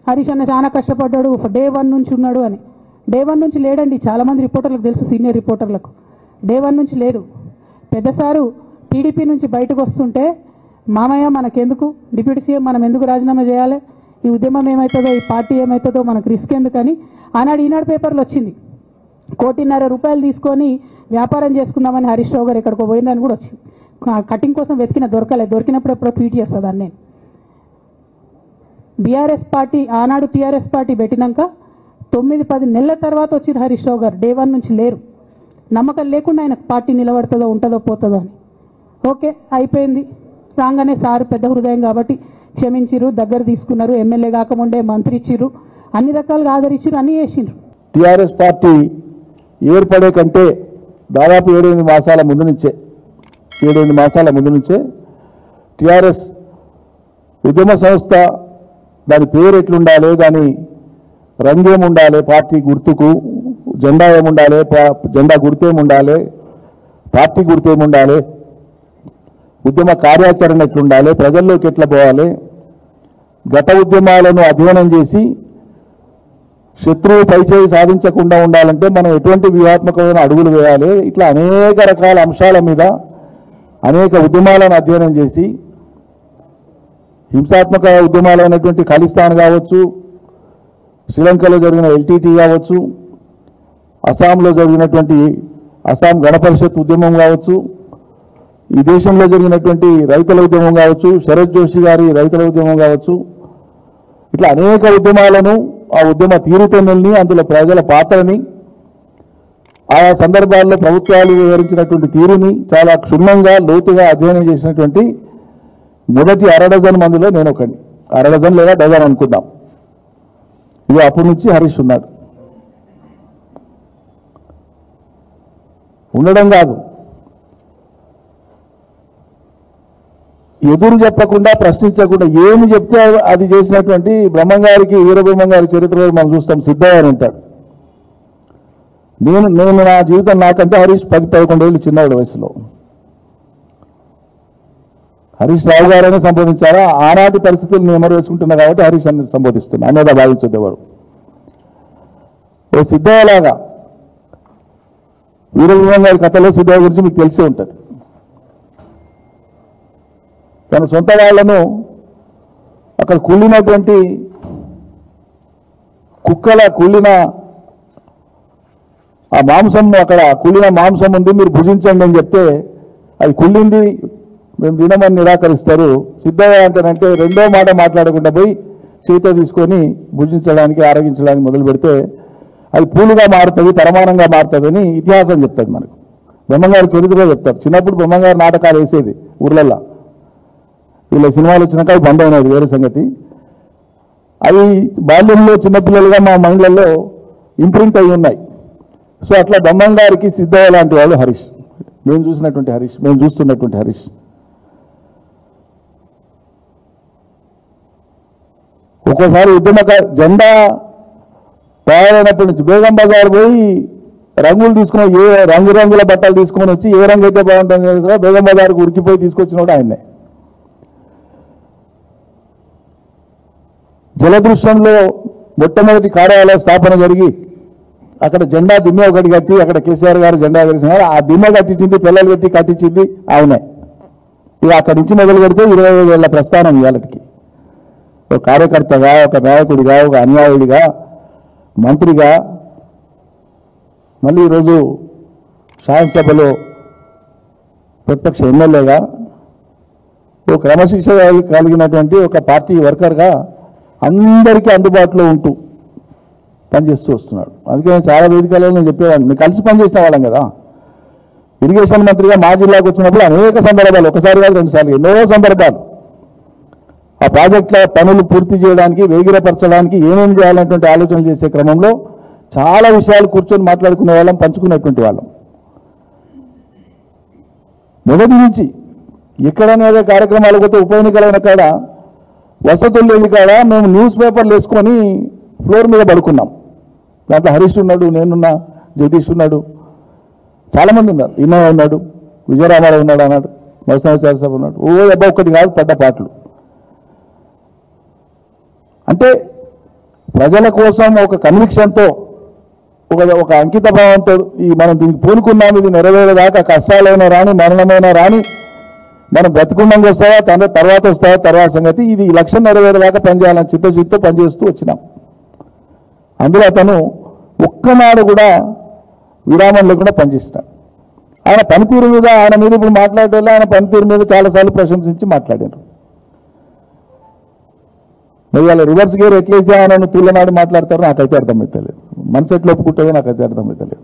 హరీష్ అన్న చాలా కష్టపడ్డాడు, డే 1 నుంచి ఉన్నాడు అని. డే 1 నుంచి లేడండి. చాలామంది రిపోర్టర్లకు తెలుసు, సీనియర్ రిపోర్టర్లకు డే 1 నుంచి లేడు. పెద్ద సారు టీడీపీ నుంచి బయటకు వస్తుంటే, మామయ్య మనకెందుకు, డిప్యూటీ సీఎం మనం ఎందుకు రాజీనామా చేయాలి, ఈ ఉద్యమం ఏమవుతుందో, ఈ పార్టీ ఏమవుతుందో మనకు రిస్క్ ఎందుకని ఆనాడు ఈనాడు పేపర్లో వచ్చింది. 1,50,00,000 రూపాయలు తీసుకొని వ్యాపారం చేసుకుందామని హరీష్ రావు గారు ఎక్కడికో పోయిందని కూడా వచ్చింది. కటింగ్ కోసం దొరికినప్పుడు ఎప్పుడో ట్వీట్ చేస్తుందని నేను. బీఆర్ఎస్ పార్టీ ఆనాడు టీఆర్ఎస్ పార్టీ పెట్టినాక 9-10 నెలల తర్వాత వచ్చింది హరీష్ రావు గారు. డే 1 నుంచి లేరు. నమ్మకం లేకుండా ఆయన పార్టీ నిలబడుతుందో ఉంటుందో పోతుందో అని. ఓకే, అయిపోయింది. రాగానే సారు పెద్ద హృదయం కాబట్టి క్షమించిరు, దగ్గర తీసుకున్నారు. ఎమ్మెల్యే కాకముందే మంత్రి ఇచ్చిర్రు, అన్ని రకాలుగా ఆదరించారు, అన్నీ చేసిండ్రు. టీఆర్ఎస్ పార్టీ ఏర్పడే కంటే దాదాపు 7-8 మాసాల ముందు నుంచే టీఆర్ఎస్ ఉద్యమ సంస్థ, దాని పేరు ఎట్లుండాలి, దాని రంగు ఏముండాలి, పార్టీ గుర్తుకు జెండా ఏముండాలి, జెండా గుర్తేముండాలి, పార్టీ గుర్తేముండాలి, ఉద్యమ కార్యాచరణ ఎట్లుండాలి, ప్రజల్లోకి ఎట్లా పోవాలి, గత ఉద్యమాలను అధ్యయనం చేసి శత్రువు పైచేయి సాధించకుండా ఉండాలంటే మనం ఎటువంటి వ్యూహాత్మకమైన అడుగులు వేయాలి, ఇట్లా అనేక రకాల అంశాల మీద అనేక ఉద్యమాలను అధ్యయనం చేసి, హింసాత్మక ఉద్యమాలైనటువంటి ఖలిస్తాన్ కావచ్చు, శ్రీలంకలో జరిగిన ఎల్టీటీ కావచ్చు, అస్సాంలో జరిగినటువంటి అస్సాం గణపరిషత్ ఉద్యమం కావచ్చు, ఈ దేశంలో జరిగినటువంటి రైతుల ఉద్యమం కావచ్చు, శరత్ జోషి గారి రైతుల ఉద్యమం కావచ్చు, ఇట్లా అనేక ఉద్యమాలను, ఆ ఉద్యమ తీరుతెన్నుల్ని, అందులో ప్రజల పాత్రని, ఆయా సందర్భాల్లో ప్రభుత్వాలు వివరించినటువంటి తీరుని చాలా క్షుణ్ణంగా లోతుగా అధ్యయనం చేసినటువంటి మొదటి 1/2 డజన్ మందిలో నేను ఒకడిని. 1/2 డజన్ లేదా డజన్ అనుకుందాం. ఇది అప్పటి నుంచి హరీష్ ఉన్నాడు. ఉండడం కాదు, ఎదురు చెప్పకుండా, ప్రశ్నించకుండా ఏమి చెప్తే అది చేసినటువంటి బ్రహ్మంగారికి, వీరబ్రహ్మంగారి చరిత్రలో మనం చూస్తాం. సిద్ధయ్య అని ఉంటాడు. నేను నా జీవితం నాకంటే హరీష్ 10-11 ఏళ్ళు చిన్నవాడు వయసులో. హరీష్ రావు గారైనా సంబోధించారా? ఆనాటి పరిస్థితులు నెమరు వేసుకుంటున్నా కాబట్టి హరీష్ అని సంబోధిస్తున్నా, అనేదా భావించొద్దు ఎవరు. ఓ సిద్ధయ్యలాగా, వీరబ్రహ్మంగారి కథలో సిద్ధయ్య గురించి మీకు తెలిసే ఉంటుంది. తన సొంత వాళ్లను అక్కడ కుళ్ళినటువంటి కుళ్ళిన ఆ మాంసం, అక్కడ కుళ్ళిన మాంసం ఉంది, మీరు భుజించండి అని చెప్తే అది కుళ్ళింది మేము తినమని నిరాకరిస్తారు. సిద్ధయ్య అంటేనంటే రెండో మాట మాట్లాడకుండా పోయి చేత తీసుకొని భుజించడానికి, ఆరగించడానికి మొదలు పెడితే అది పూలుగా మారుతుంది, పరమానంగా మారుతుందని ఇతిహాసం చెప్తాడు మనకు. బ్రహ్మంగారి చరిత్రలో చెప్తారు. చిన్నప్పుడు బ్రహ్మంగారి నాటకాలు వేసేది ఊర్లల్లో. వీళ్ళ సినిమాలు వచ్చినాక అవి బంద్ అయినది వేరే సంగతి. అవి బాల్యంలో చిన్నపిల్లలుగా మా మైండ్లలో ఇంప్రింట్ అయి ఉన్నాయి. సో అట్లా బ్రహ్మంగారికి సిద్ధయ్య లాంటి వాళ్ళు హరీష్, మేము చూసినటువంటి హరీష్, మేము చూస్తున్నటువంటి హరీష్. ఒక్కోసారి ఉద్యమక జెండా తయారైనప్పటి నుంచి బేగం బజార్ పోయి రంగులు తీసుకుని, ఏ రంగురంగుల బట్టలు తీసుకొని వచ్చి ఏ రంగు అయితే బాగుంటుంది కదా, బేగం బజార్కు ఉరికిపోయి తీసుకొచ్చినోడు ఆయన్నే. జలదృశ్యంలో మొట్టమొదటి కార్యాలయ స్థాపన జరిగి అక్కడ జెండా దిమ్మ ఒకటి కట్టి, అక్కడ కేసీఆర్ గారు జెండా వేసినారు. ఆ దిమ్మ కట్టించింది, పిల్లలు పెట్టి కట్టించింది ఆయనే. ఇక అక్కడి నుంచి మొదలు పెడితే 25 ఏళ్ల ప్రస్థానం ఇవాళకి. ఒక కార్యకర్తగా, ఒక నాయకుడిగా, ఒక అన్యాయుడిగా, మంత్రిగా, మళ్ళీ ఈరోజు శాసనసభలో ప్రతిపక్ష ఎమ్మెల్యేగా, ఒక క్రమశిక్షణ కలిగినటువంటి ఒక పార్టీ వర్కర్గా అందరికీ అందుబాటులో ఉంటూ పనిచేస్తూ వస్తున్నాడు. అందుకే నేను చాలా వేదికలలో నేను చెప్పేవాడిని, మేము కలిసి పనిచేసిన వాళ్ళం కదా. ఇరిగేషన్ మంత్రిగా మా జిల్లాకు వచ్చినప్పుడు అనేక సందర్భాలు, ఒకసారి కాదు 2 సార్లు, ఎన్నో సందర్భాలు ఆ ప్రాజెక్టుల పనులు పూర్తి చేయడానికి, వేగిరపరచడానికి ఏమేమి చేయాలనేటువంటి ఆలోచన చేసే క్రమంలో చాలా విషయాలు కూర్చొని మాట్లాడుకునే వాళ్ళం, పంచుకునేటువంటి వాళ్ళం. మొదటి నుంచి ఎక్కడనేదే కార్యక్రమాలు పోతే ఉప ఎన్నికలైన కాడ, వసతులు లేని కాడ మేము న్యూస్ పేపర్లు వేసుకొని ఫ్లోర్ మీద పడుకున్నాం. దాంట్లో హరీష్ ఉన్నాడు, నేనున్నా, జగదీష్ ఉన్నాడు, చాలామంది ఉన్నారు. ఇన్నయ్య ఉన్నాడు, విజయరామారావు ఉన్నాడు, అన్నాడు శాసనసభ ఉన్నాడు. ఒక్కటి కాదు, పెద్ద పాటలు. అంటే ప్రజల కోసం ఒక కన్విక్షన్తో ఒక అంకిత భావంతో ఈ మనం దీనికి పూనుకున్నాం, ఇది నెరవేరేదాకా కష్టాలైనా రాని మరణమైనా రాని మనం బ్రతుకుండంగా వస్తావా తర్వాత వస్తావా తర్వాత సంగతి, ఇది ఈ లక్ష్యం నెరవేరేదాకా పనిచేయాలని చిత్తశుద్ధితో పనిచేస్తూ వచ్చినాం. అందులో అతను ఒక్కనాడు కూడా విరామం లేకుండా పనిచేస్తున్నాడు. ఆయన పనితీరు మీద ఆయన మీద ఇప్పుడు మాట్లాడేవాళ్ళు ఆయన పనితీరు మీద చాలాసార్లు ప్రశంసించి మాట్లాడారు. మరి వాళ్ళ రివర్స్ గేర్ ఎట్లేసి ఆయనను తూలనాడి మాట్లాడతారో నాకైతే అర్థమవుతలేదు. మనసు ఎట్లా ఒప్పుకుంటుందో నాకైతే అర్థమవుతలేదు.